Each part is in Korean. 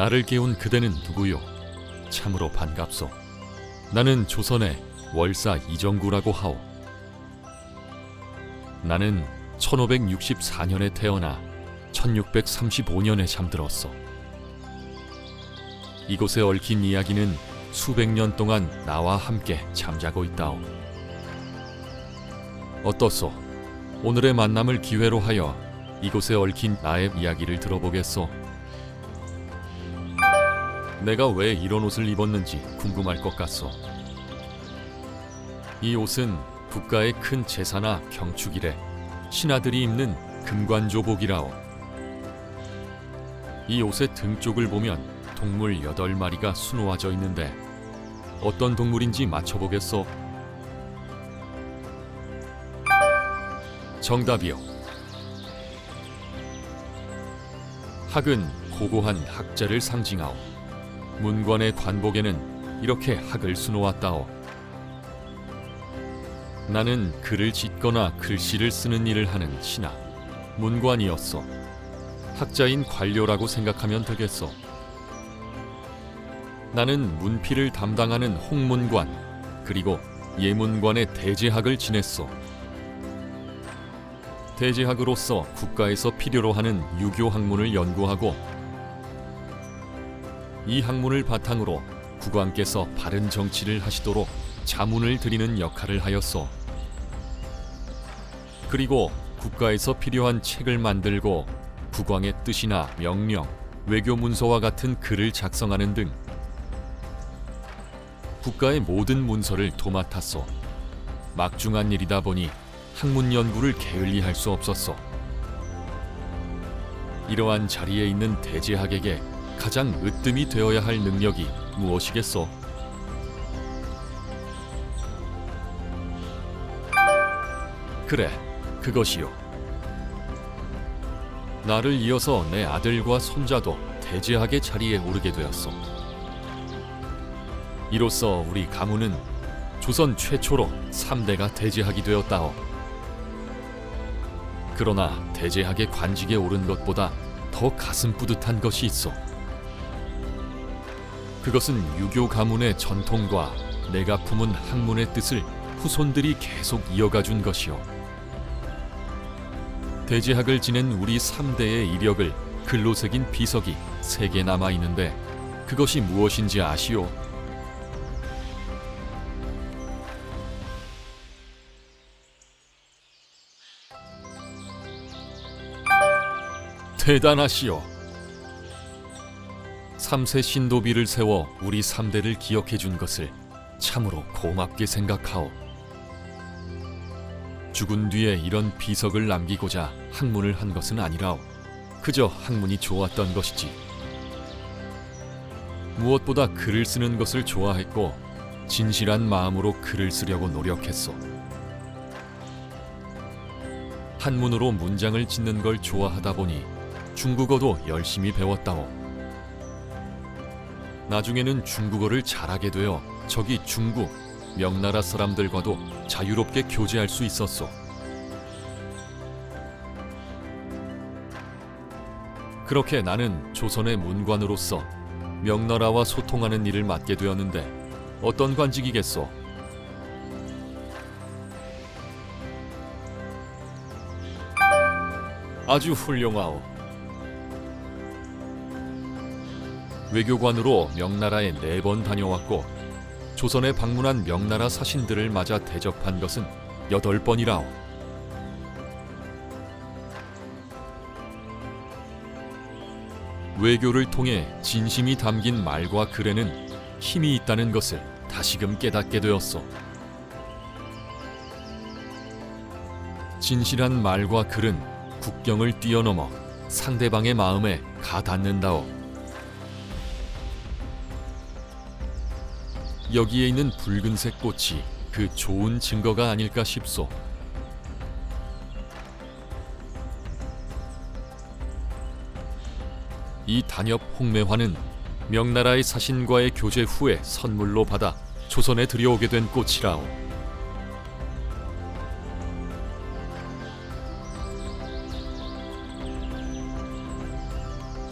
나를 깨운 그대는 누구요? 참으로 반갑소. 나는 조선의 월사 이정구라고 하오. 나는 1564년에 태어나 1635년에 잠들었소. 이곳에 얽힌 이야기는 수백 년 동안 나와 함께 잠자고 있다오. 어떻소? 오늘의 만남을 기회로 하여 이곳에 얽힌 나의 이야기를 들어보겠소. 내가 왜 이런 옷을 입었는지 궁금할 것 같소. 이 옷은 국가의 큰 제사나 경축일에 신하들이 입는 금관조복이라오. 이 옷의 등 쪽을 보면 동물 8마리가 수놓아져 있는데 어떤 동물인지 맞춰보겠소? 정답이요. 학은 고고한 학자를 상징하오. 문관의 관복에는 이렇게 학을 수놓았다오. 나는 글을 짓거나 글씨를 쓰는 일을 하는 신하, 문관이었소. 학자인 관료라고 생각하면 되겠소. 나는 문필을 담당하는 홍문관, 그리고 예문관의 대제학을 지냈소. 대제학으로서 국가에서 필요로 하는 유교 학문을 연구하고 이 학문을 바탕으로 국왕께서 바른 정치를 하시도록 자문을 드리는 역할을 하였소. 그리고 국가에서 필요한 책을 만들고 국왕의 뜻이나 명령, 외교 문서와 같은 글을 작성하는 등 국가의 모든 문서를 도맡았소. 막중한 일이다 보니 학문 연구를 게을리할 수 없었소. 이러한 자리에 있는 대제학에게 가장 으뜸이 되어야 할 능력이 무엇이겠소? 그래, 그것이요. 나를 이어서 내 아들과 손자도 대제학의 자리에 오르게 되었소. 이로써 우리 가문은 조선 최초로 3대가 대제학이 되었다오. 그러나 대제학의 관직에 오른 것보다 더 가슴 뿌듯한 것이 있어. 그것은 유교 가문의 전통과 내가 품은 학문의 뜻을 후손들이 계속 이어가 준 것이오. 대제학을 지낸 우리 3대의 이력을 글로 새긴 비석이 3개 남아 있는데 그것이 무엇인지 아시오? 대단하시오. 3세 신도비를 세워 우리 3대를 기억해 준 것을 참으로 고맙게 생각하오. 죽은 뒤에 이런 비석을 남기고자 학문을 한 것은 아니라오. 그저 학문이 좋았던 것이지. 무엇보다 글을 쓰는 것을 좋아했고 진실한 마음으로 글을 쓰려고 노력했소. 한문으로 문장을 짓는 걸 좋아하다 보니 중국어도 열심히 배웠다오. 나중에는 중국어를 잘하게 되어 저기 중국, 명나라 사람들과도 자유롭게 교제할 수 있었소. 그렇게 나는 조선의 문관으로서 명나라와 소통하는 일을 맡게 되었는데 어떤 관직이겠소? 아주 훌륭하오. 외교관으로 명나라에 4번 다녀왔고 조선에 방문한 명나라 사신들을 맞아 대접한 것은 8번이라오. 외교를 통해 진심이 담긴 말과 글에는 힘이 있다는 것을 다시금 깨닫게 되었소. 진실한 말과 글은 국경을 뛰어넘어 상대방의 마음에 가 닿는다오. 여기에 있는 붉은색 꽃이 그 좋은 증거가 아닐까 싶소. 이 단엽 홍매화는 명나라의 사신과의 교제 후에 선물로 받아 조선에 들여오게 된 꽃이라오.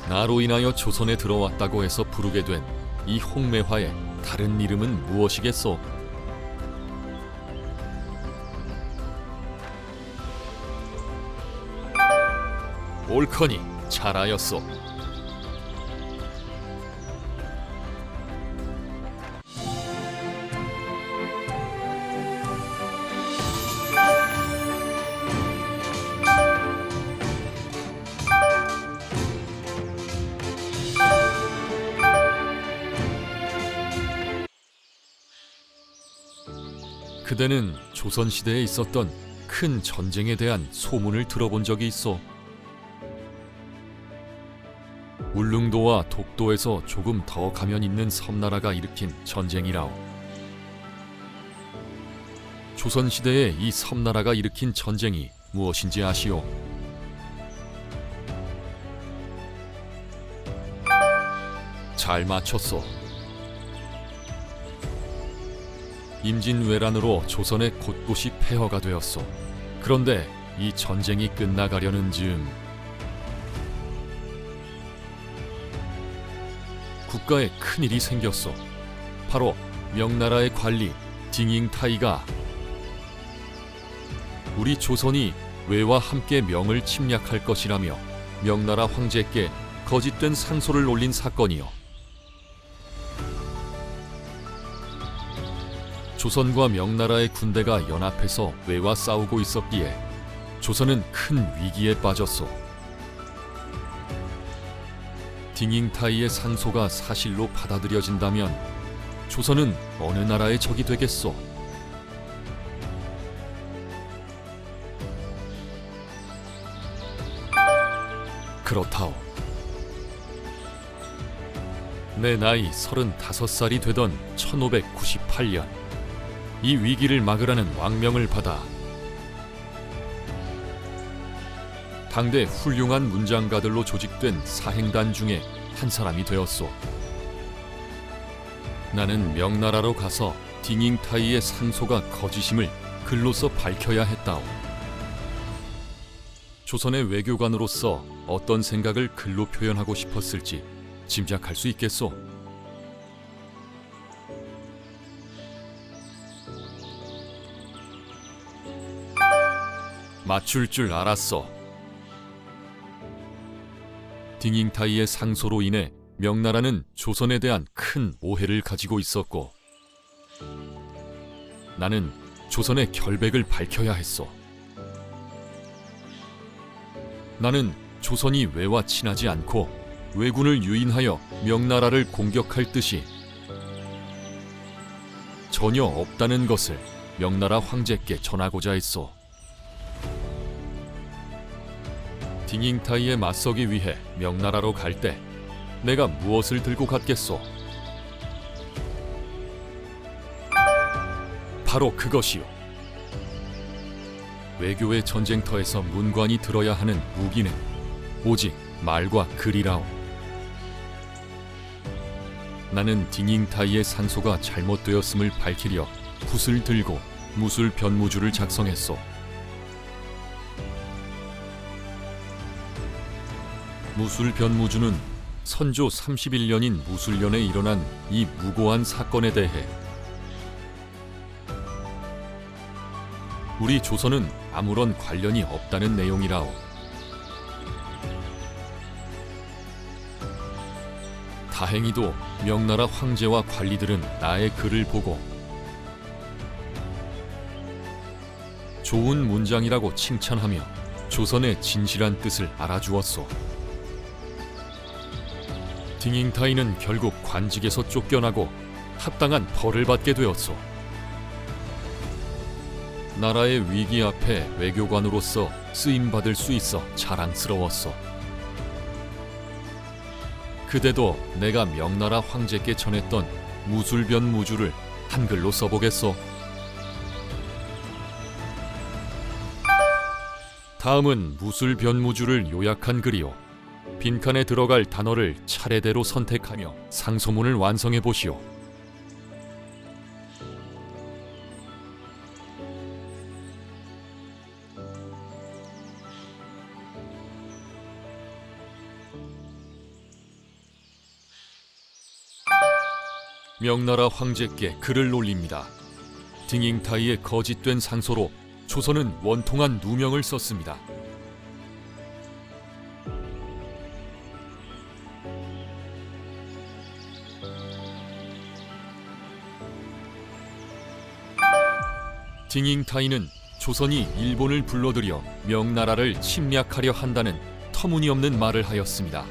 나로 인하여 조선에 들어왔다고 해서 부르게 된 이 홍매화의 다른 이름은 무엇이겠소? 옳거니 잘하였소. 그대는 조선시대에 있었던 큰 전쟁에 대한 소문을 들어본 적이 있어. 울릉도와 독도에서 조금 더 가면 있는 섬나라가 일으킨 전쟁이라오. 조선시대에 이 섬나라가 일으킨 전쟁이 무엇인지 아시오? 잘 맞췄소. 임진왜란으로 조선의 곳곳이 폐허가 되었소. 그런데 이 전쟁이 끝나가려는 즈음 국가에 큰일이 생겼소. 바로 명나라의 관리 딩잉타이가 우리 조선이 외와 함께 명을 침략할 것이라며 명나라 황제께 거짓된 상소를 올린 사건이요. 조선과 명나라의 군대가 연합해서 외와 싸우고 있었기에 조선은 큰 위기에 빠졌소. 딩잉타이의 상소가 사실로 받아들여진다면 조선은 어느 나라의 적이 되겠소? 그렇다오. 내 나이 35살이 되던 1598년 이 위기를 막으라는 왕명을 받아 당대 훌륭한 문장가들로 조직된 사행단 중에 한 사람이 되었소. 나는 명나라로 가서 딩잉타이의 상소가 거짓임을 글로써 밝혀야 했다오. 조선의 외교관으로서 어떤 생각을 글로 표현하고 싶었을지 짐작할 수 있겠소. 맞출 줄 알았어. 딩잉타이의 상소로 인해 명나라는 조선에 대한 큰 오해를 가지고 있었고 나는 조선의 결백을 밝혀야 했어. 나는 조선이 외와 친하지 않고 왜군을 유인하여 명나라를 공격할 뜻이 전혀 없다는 것을 명나라 황제께 전하고자 했소. 딩잉타이에 맞서기 위해 명나라로 갈 때 내가 무엇을 들고 갔겠소? 바로 그것이요. 외교의 전쟁터에서 문관이 들어야 하는 무기는 오직 말과 글이라오. 나는 딩잉타이의 상소가 잘못되었음을 밝히려 붓을 들고 무술 변무주를 작성했소. 무술 변무주는 선조 31년인 무술년에 일어난 이 무고한 사건에 대해 우리 조선은 아무런 관련이 없다는 내용이라오. 다행히도 명나라 황제와 관리들은 나의 글을 보고 좋은 문장이라고 칭찬하며 조선의 진실한 뜻을 알아주었소. 딩잉타이는 결국 관직에서 쫓겨나고 합당한 벌을 받게 되었소. 나라의 위기 앞에 외교관으로서 쓰임받을 수 있어 자랑스러웠소. 그대도 내가 명나라 황제께 전했던 무술변무주를 한글로 써보겠소. 다음은 무술변무주를 요약한 글이요. 빈칸에 들어갈 단어를 차례대로 선택하며 상소문을 완성해 보시오. 명나라 황제께 글을 올립니다. 딩잉타이의 거짓된 상소로 조선은 원통한 누명을 썼습니다. 딩잉타이는 조선이 일본을 불러들여 명나라를 침략하려 한다는 터무니없는 말을 하였습니다.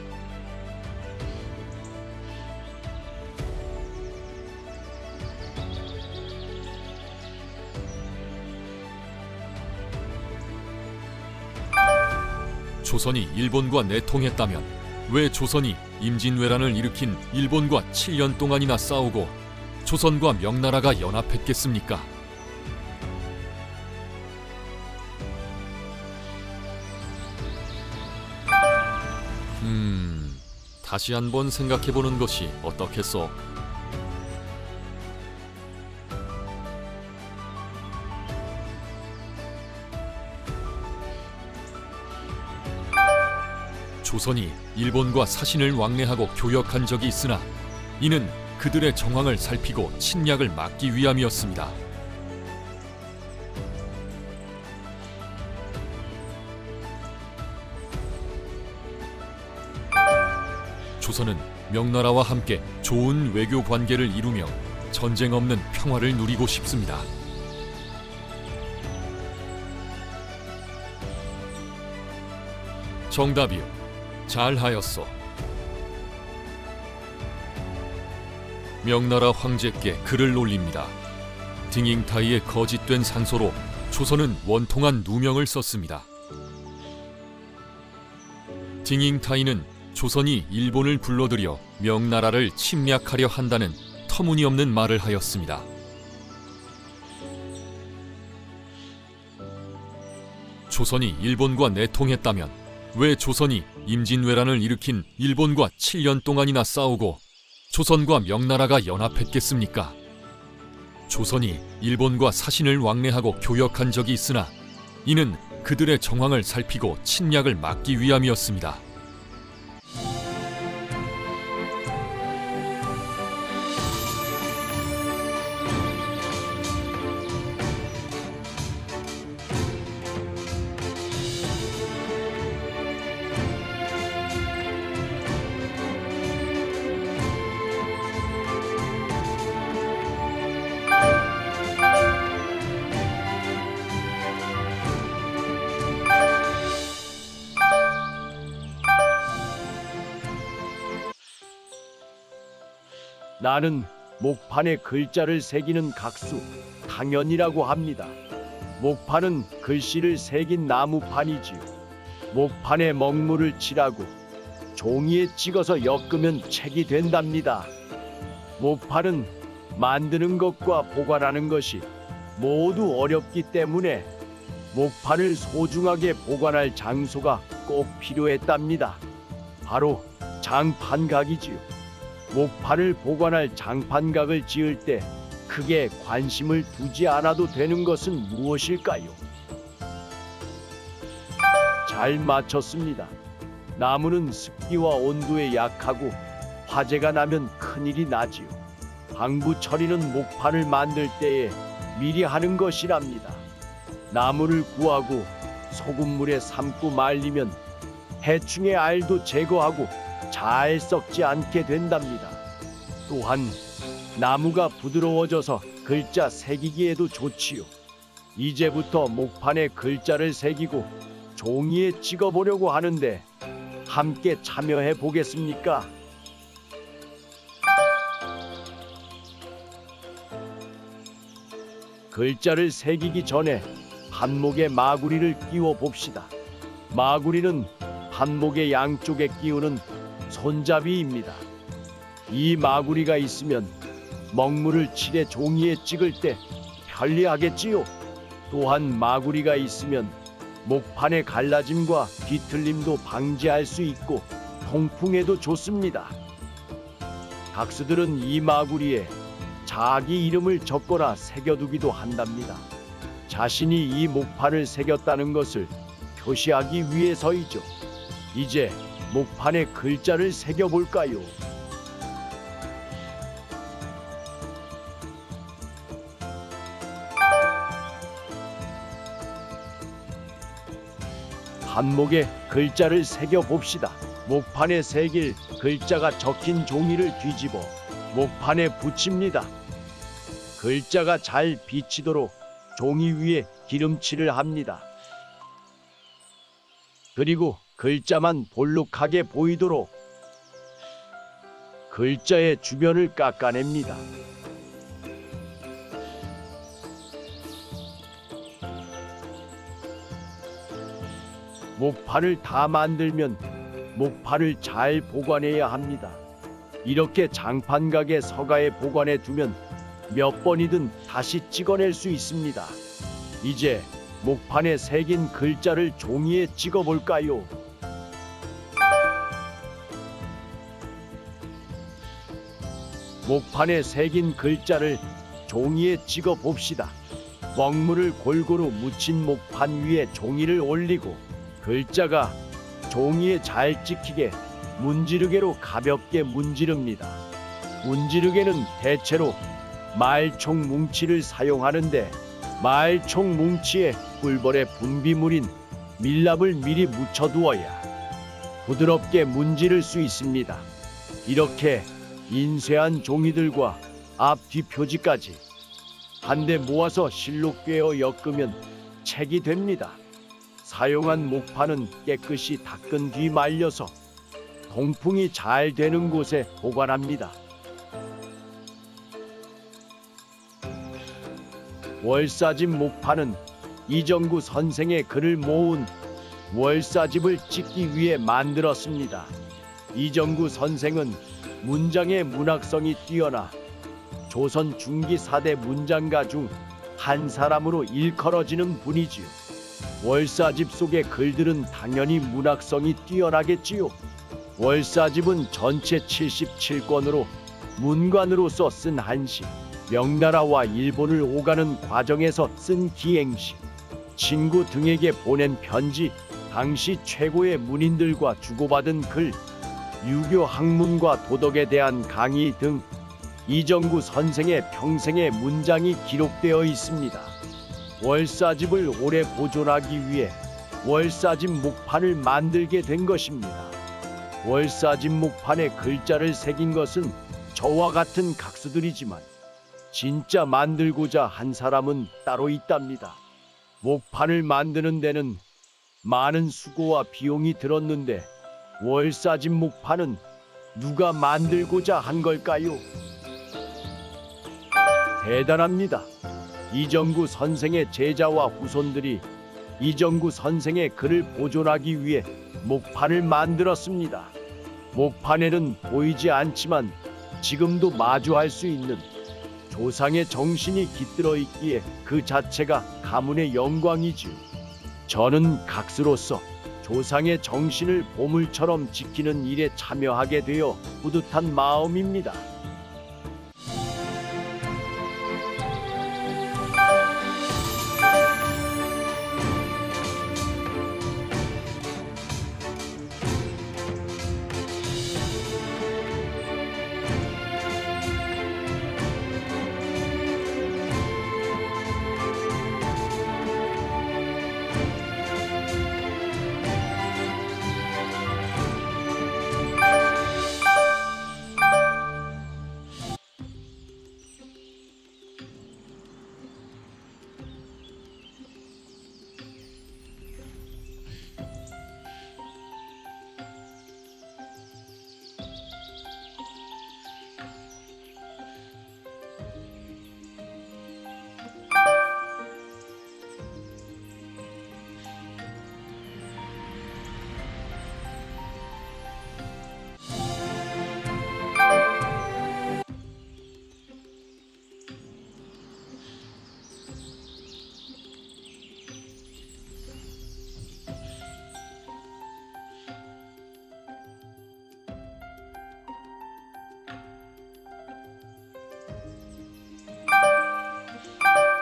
조선이 일본과 내통했다면 왜 조선이 임진왜란을 일으킨 일본과 7년 동안이나 싸우고 조선과 명나라가 연합했겠습니까? 다시 한번 생각해보는 것이 어떻겠소? 조선이 일본과 사신을 왕래하고 교역한 적이 있으나 이는 그들의 정황을 살피고 침략을 막기 위함이었습니다. 조선은 명나라와 함께 좋은 외교 관계를 이루며 전쟁 없는 평화를 누리고 싶습니다. 정답이요. 잘하였소. 명나라 황제께 글을 올립니다. 딩잉타이의 거짓된 상소로 조선은 원통한 누명을 썼습니다. 딩잉타이는 조선이 일본을 불러들여 명나라를 침략하려 한다는 터무니없는 말을 하였습니다. 조선이 일본과 내통했다면 왜 조선이 임진왜란을 일으킨 일본과 7년 동안이나 싸우고 조선과 명나라가 연합했겠습니까? 조선이 일본과 사신을 왕래하고 교역한 적이 있으나 이는 그들의 정황을 살피고 침략을 막기 위함이었습니다. 나는 목판에 글자를 새기는 각수 당연이라고 합니다. 목판은 글씨를 새긴 나무판이지요. 목판에 먹물을 칠하고 종이에 찍어서 엮으면 책이 된답니다. 목판은 만드는 것과 보관하는 것이 모두 어렵기 때문에 목판을 소중하게 보관할 장소가 꼭 필요했답니다. 바로 장판각이지요. 목판을 보관할 장판각을 지을 때 크게 관심을 두지 않아도 되는 것은 무엇일까요? 잘 맞췄습니다. 나무는 습기와 온도에 약하고 화재가 나면 큰일이 나지요. 방부 처리는 목판을 만들 때에 미리 하는 것이랍니다. 나무를 구하고 소금물에 삶고 말리면 해충의 알도 제거하고 잘 썩지 않게 된답니다. 또한 나무가 부드러워져서 글자 새기기에도 좋지요. 이제부터 목판에 글자를 새기고 종이에 찍어보려고 하는데 함께 참여해 보겠습니까? 글자를 새기기 전에 한목에 마구리를 끼워 봅시다. 마구리는 한목의 양쪽에 끼우는 손잡이입니다. 이 마구리가 있으면 먹물을 칠해 종이에 찍을 때 편리하겠지요. 또한 마구리가 있으면 목판의 갈라짐과 뒤틀림도 방지할 수 있고 통풍에도 좋습니다. 각수들은 이 마구리에 자기 이름을 적거나 새겨두기도 한답니다. 자신이 이 목판을 새겼다는 것을 표시하기 위해서이죠. 이제 목판에 글자를 새겨볼까요? 한목에 글자를 새겨 봅시다. 목판에 새길 글자가 적힌 종이를 뒤집어 목판에 붙입니다. 글자가 잘 비치도록 종이 위에 기름칠을 합니다. 그리고 글자만 볼록하게 보이도록 글자의 주변을 깎아냅니다. 목판을 다 만들면 목판을 잘 보관해야 합니다. 이렇게 장판각의 서가에 보관해 두면 몇 번이든 다시 찍어낼 수 있습니다. 이제 목판에 새긴 글자를 종이에 찍어 볼까요? 목판에 새긴 글자를 종이에 찍어 봅시다. 먹물을 골고루 묻힌 목판 위에 종이를 올리고 글자가 종이에 잘 찍히게 문지르개로 가볍게 문지릅니다. 문지르개는 대체로 말총 뭉치를 사용하는데 말총 뭉치에 꿀벌의 분비물인 밀랍을 미리 묻혀두어야 부드럽게 문지를 수 있습니다. 이렇게 인쇄한 종이들과 앞, 뒤 표지까지 한데 모아서 실로 꿰어 엮으면 책이 됩니다. 사용한 목판은 깨끗이 닦은 뒤 말려서 통풍이 잘 되는 곳에 보관합니다. 월사집 목판은 이정구 선생의 글을 모은 월사집을 찍기 위해 만들었습니다. 이정구 선생은 문장의 문학성이 뛰어나 조선 중기 4대 문장가 중 한 사람으로 일컬어지는 분이지요. 월사집 속의 글들은 당연히 문학성이 뛰어나겠지요. 월사집은 전체 77권으로 문관으로서 쓴 한시, 명나라와 일본을 오가는 과정에서 쓴 기행시, 친구 등에게 보낸 편지, 당시 최고의 문인들과 주고받은 글, 유교 학문과 도덕에 대한 강의 등 이정구 선생의 평생의 문장이 기록되어 있습니다. 월사집을 오래 보존하기 위해 월사집 목판을 만들게 된 것입니다. 월사집 목판에 글자를 새긴 것은 저와 같은 각수들이지만 진짜 만들고자 한 사람은 따로 있답니다. 목판을 만드는 데는 많은 수고와 비용이 들었는데 월사집 목판은 누가 만들고자 한 걸까요? 대단합니다. 이정구 선생의 제자와 후손들이 이정구 선생의 글을 보존하기 위해 목판을 만들었습니다. 목판에는 보이지 않지만 지금도 마주할 수 있는 조상의 정신이 깃들어 있기에 그 자체가 가문의 영광이지요. 저는 각수로서 조상의 정신을 보물처럼 지키는 일에 참여하게 되어 뿌듯한 마음입니다.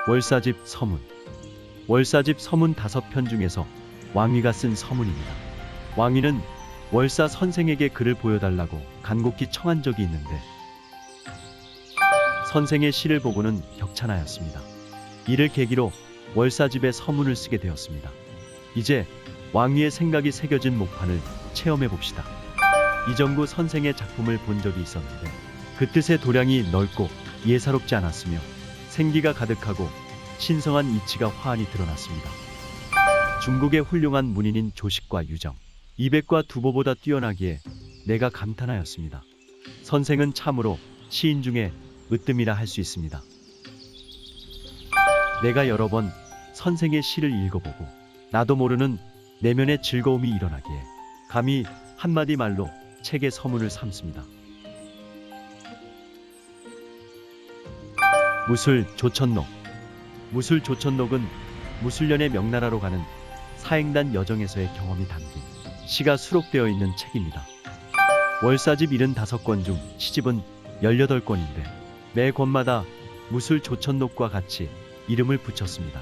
월사집 서문. 월사집 서문 5편 중에서 왕위가 쓴 서문입니다. 왕위는 월사 선생에게 글을 보여달라고 간곡히 청한 적이 있는데 선생의 시를 보고는 격찬하였습니다. 이를 계기로 월사집에 서문을 쓰게 되었습니다. 이제 왕위의 생각이 새겨진 목판을 체험해 봅시다. 이정구 선생의 작품을 본 적이 있었는데 그 뜻의 도량이 넓고 예사롭지 않았으며 생기가 가득하고 신성한 이치가 화환히 드러났습니다. 중국의 훌륭한 문인인 조식과 유정, 이백과 두보보다 뛰어나기에 내가 감탄하였습니다. 선생은 참으로 시인 중에 으뜸이라 할 수 있습니다. 내가 여러 번 선생의 시를 읽어보고 나도 모르는 내면의 즐거움이 일어나기에 감히 한마디 말로 책의 서문을 삼습니다. 무술 조천록. 무술 조천록은 무술년의 명나라로 가는 사행단 여정에서의 경험이 담긴 시가 수록되어 있는 책입니다. 월사집 75권 중 시집은 18권인데 매 권마다 무술 조천록과 같이 이름을 붙였습니다.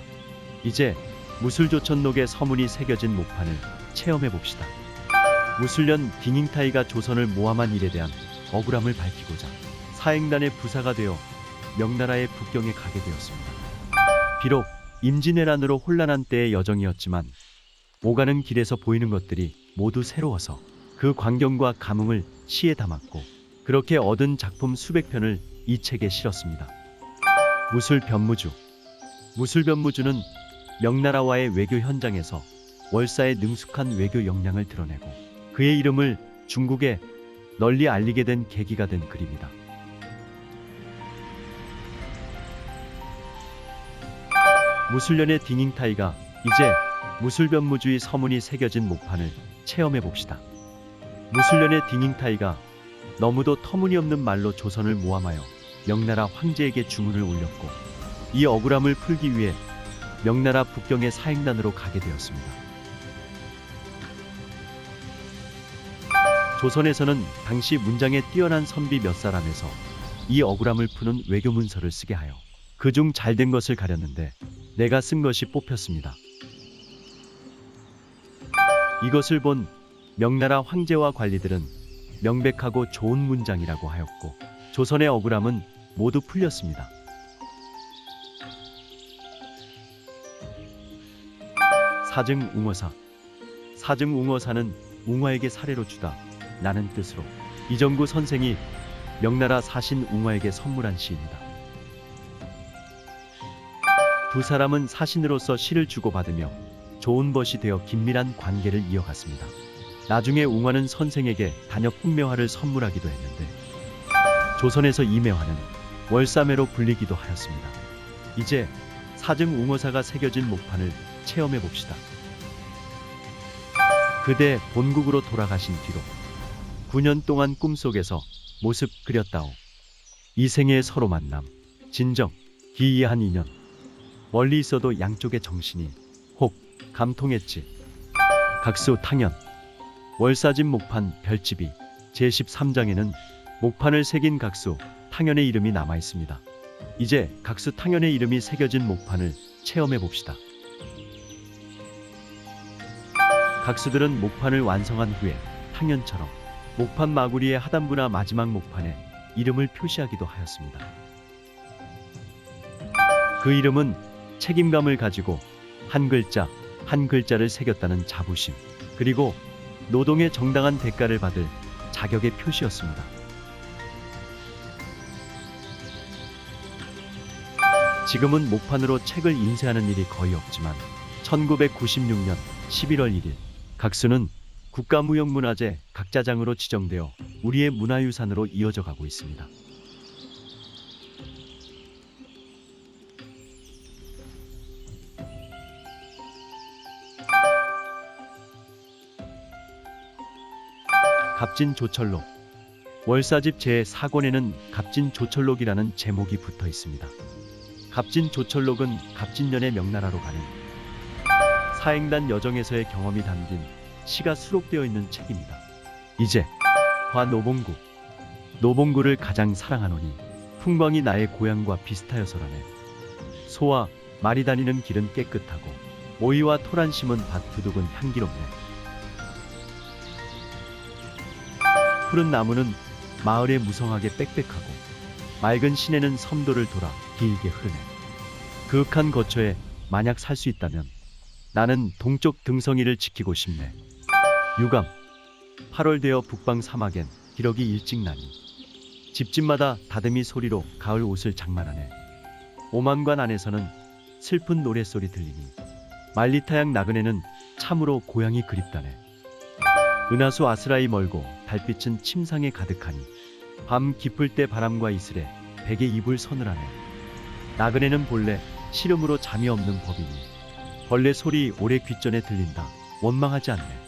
이제 무술 조천록의 서문이 새겨진 목판을 체험해 봅시다. 무술년 딩잉타이가 조선을 모함한 일에 대한 억울함을 밝히고자 사행단의 부사가 되어 명나라의 북경에 가게 되었습니다. 비록 임진왜란으로 혼란한 때의 여정이었지만 오가는 길에서 보이는 것들이 모두 새로워서 그 광경과 감흥을 시에 담았고 그렇게 얻은 작품 수백 편을 이 책에 실었습니다. 무술변무주. 무술변무주는 명나라와의 외교 현장에서 월사의 능숙한 외교 역량을 드러내고 그의 이름을 중국에 널리 알리게 된 계기가 된 글입니다. 무술년의 딩잉타이가 이제 무술변무주의 서문이 새겨진 목판을 체험해 봅시다. 무술년의 딩잉타이가 너무도 터무니없는 말로 조선을 모함하여 명나라 황제에게 주문을 올렸고 이 억울함을 풀기 위해 명나라 북경의 사행단으로 가게 되었습니다. 조선에서는 당시 문장에 뛰어난 선비 몇 사람에서 이 억울함을 푸는 외교 문서를 쓰게 하여 그중 잘된 것을 가렸는데 내가 쓴 것이 뽑혔습니다. 이것을 본 명나라 황제와 관리들은 명백하고 좋은 문장이라고 하였고 조선의 억울함은 모두 풀렸습니다. 사증-웅어사. 사증-웅어사는 웅화에게 사례로 주다 라는 뜻으로 이정구 선생이 명나라 사신 웅화에게 선물한 시입니다. 두 사람은 사신으로서 시를 주고받으며 좋은 벗이 되어 긴밀한 관계를 이어갔습니다. 나중에 웅화는 선생에게 단역 풍매화를 선물하기도 했는데 조선에서 이 매화는 월사매로 불리기도 하였습니다. 이제 사증-웅어사가 새겨진 목판을 체험해 봅시다. 그대 본국으로 돌아가신 뒤로 9년 동안 꿈속에서 모습 그렸다오. 이 생에 서로 만남 진정 기이한 인연 멀리 있어도 양쪽의 정신이 혹 감통했지. 각수 탕연. 월사집 목판 별집이 제13장에는 목판을 새긴 각수 탕연의 이름이 남아 있습니다. 이제 각수 탕연의 이름이 새겨진 목판을 체험해 봅시다. 각수들은 목판을 완성한 후에 탕연처럼 목판 마구리의 하단부나 마지막 목판에 이름을 표시하기도 하였습니다. 그 이름은 책임감을 가지고 한 글자 한 글자를 새겼다는 자부심 그리고 노동의 정당한 대가를 받을 자격의 표시였습니다. 지금은 목판으로 책을 인쇄하는 일이 거의 없지만 1996년 11월 1일 각수는 국가무형문화재 각자장으로 지정되어 우리의 문화유산으로 이어져 가고 있습니다. 갑진조철록. 월사집 제4권에는 갑진조철록이라는 제목이 붙어 있습니다. 갑진조철록은 갑진년의 명나라로 가는 사행단 여정에서의 경험이 담긴 시가 수록되어 있는 책입니다. 이제 과노봉구. 노봉구를 가장 사랑하노니 풍광이 나의 고향과 비슷하여서라네. 소와 말이 다니는 길은 깨끗하고 오이와 토란 심은 밭 두둑은 향기롭네. 푸른 나무는 마을에 무성하게 빽빽하고 맑은 시내는 섬도를 돌아 길게 흐르네. 그윽한 거처에 만약 살 수 있다면 나는 동쪽 등성이를 지키고 싶네. 유감. 8월 되어 북방 사막엔 기러기 일찍 나니. 집집마다 다듬이 소리로 가을 옷을 장만하네. 오만관 안에서는 슬픈 노랫소리 들리니 말리타양 나그네는 참으로 고향이 그립다네. 은하수 아스라이 멀고 달빛은 침상에 가득하니 밤 깊을 때 바람과 이슬에 베개 이불 서늘하네. 나그네는 본래 시름으로 잠이 없는 법이니 벌레 소리 오래 귓전에 들린다 원망하지 않네.